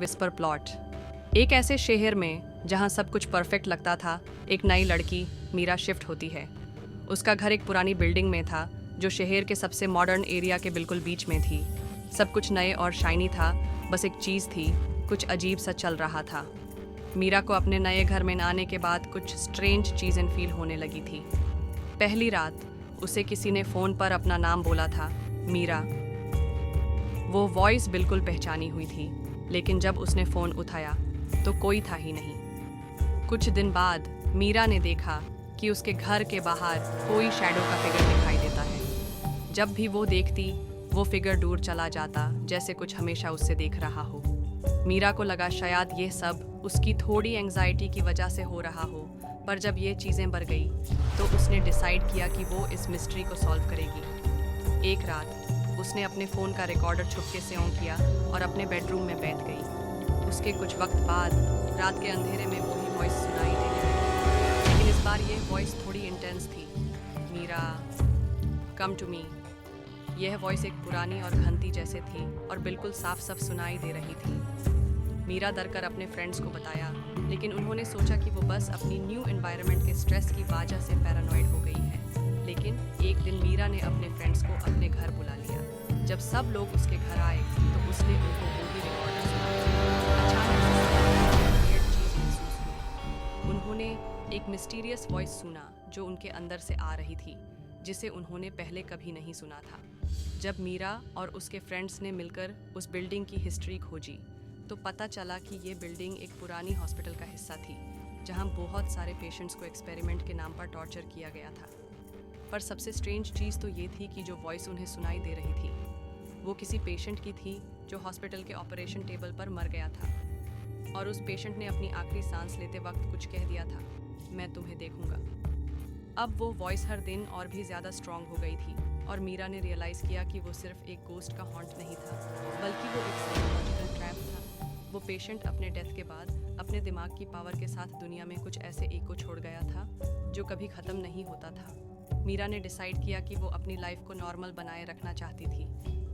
Whisper plot. एक ऐसे शहर में जहां सब कुछ परफेक्ट लगता था, एक नई लड़की मीरा शिफ्ट होती है। उसका घर एक पुरानी बिल्डिंग में था जो शहर के सबसे मॉडर्न एरिया के बिल्कुल बीच में थी। सब कुछ नए और शाइनी था, बस एक चीज़ थी, कुछ अजीब सा चल रहा था। मीरा को अपने नए घर में आने के बाद कुछ स्ट्रेंज चीज़ें फील होने लगी थी। पहली रात उसे किसी ने फ़ोन पर अपना नाम बोला था, मीरा। वो वॉइस बिल्कुल पहचानी हुई थी, लेकिन जब उसने फ़ोन उठाया तो कोई था ही नहीं। कुछ दिन बाद मीरा ने देखा कि उसके घर के बाहर कोई शैडो का फिगर दिखाई देता है। जब भी वो देखती, वो फिगर दूर चला जाता, जैसे कुछ हमेशा उससे देख रहा हो। मीरा को लगा शायद ये सब उसकी थोड़ी एंग्जाइटी की वजह से हो रहा हो, पर जब ये चीज़ें बढ़ गई तो उसने डिसाइड किया कि वो इस मिस्ट्री को सॉल्व करेगी। एक रात उसने अपने फ़ोन का रिकॉर्डर छुपके से ऑन किया और अपने बेडरूम में बैठ गई। उसके कुछ वक्त बाद रात के अंधेरे में वही वॉइस सुनाई देने लगी, लेकिन इस बार ये वॉइस थोड़ी इंटेंस थी। Meera, come to me. यह वॉइस एक पुरानी और घंटी जैसे थी और बिल्कुल साफ साफ सुनाई दे रही थी। मीरा डर कर अपने फ्रेंड्स को बताया, लेकिन उन्होंने सोचा कि वो बस अपनी न्यू एनवायरनमेंट के स्ट्रेस की वजह से पैरानॉइड हो गई है। लेकिन एक दिन मीरा ने अपने फ्रेंड्स को अपने घर बुला लिया। जब सब लोग उसके घर आए तो उसने उनको वही रिकॉर्डर सुनाया। अचानक से सबको एक weird चीज़ महसूस हुई। उन्होंने एक मिस्टीरियस वॉइस सुना जो उनके अंदर से आ रही थी, जिसे उन्होंने पहले कभी नहीं सुना था। जब मीरा और उसके फ्रेंड्स ने मिलकर उस बिल्डिंग की हिस्ट्री खोजी तो पता चला कि ये बिल्डिंग एक पुरानी हॉस्पिटल का हिस्सा थी, जहां बहुत सारे पेशेंट्स को एक्सपेरिमेंट के नाम पर टॉर्चर किया गया था। पर सबसे स्ट्रेंज चीज़ तो ये थी कि जो वॉइस उन्हें सुनाई दे रही थी वो किसी पेशेंट की थी जो हॉस्पिटल के ऑपरेशन टेबल पर मर गया था। और उस पेशेंट ने अपनी आखिरी सांस लेते वक्त कुछ कह दिया था, मैं तुम्हें देखूंगा। अब वो वॉइस हर दिन और भी ज़्यादा स्ट्रॉन्ग हो गई थी और मीरा ने रियलाइज़ किया कि वो सिर्फ एक गोस्ट का हॉन्ट नहीं था, बल्कि वो एक साइकोलॉजिकल ट्रैप था। वो पेशेंट अपने डेथ के बाद अपने दिमाग की पावर के साथ दुनिया में कुछ ऐसे एको छोड़ गया था जो कभी ख़त्म नहीं होता था। मीरा ने डिसाइड किया कि वो अपनी लाइफ को नॉर्मल बनाए रखना चाहती थी,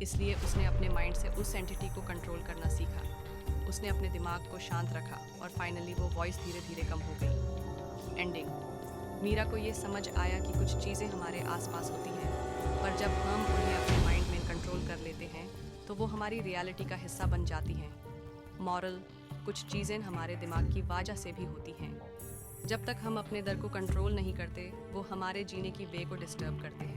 इसलिए उसने अपने माइंड से उस एंटिटी को कंट्रोल करना सीखा। उसने अपने दिमाग को शांत रखा और फाइनली वो वॉइस धीरे धीरे कम हो गई। एंडिंग। मीरा को ये समझ आया कि कुछ चीज़ें हमारे आसपास होती हैं, पर जब हम उन्हें अपने माइंड में कंट्रोल कर लेते हैं तो वो हमारी रियलिटी का हिस्सा बन जाती हैं। मॉरल, कुछ चीज़ें हमारे दिमाग की वजह से भी होती हैं। जब तक हम अपने डर को कंट्रोल नहीं करते, वो हमारे जीने की वे को डिस्टर्ब करते हैं।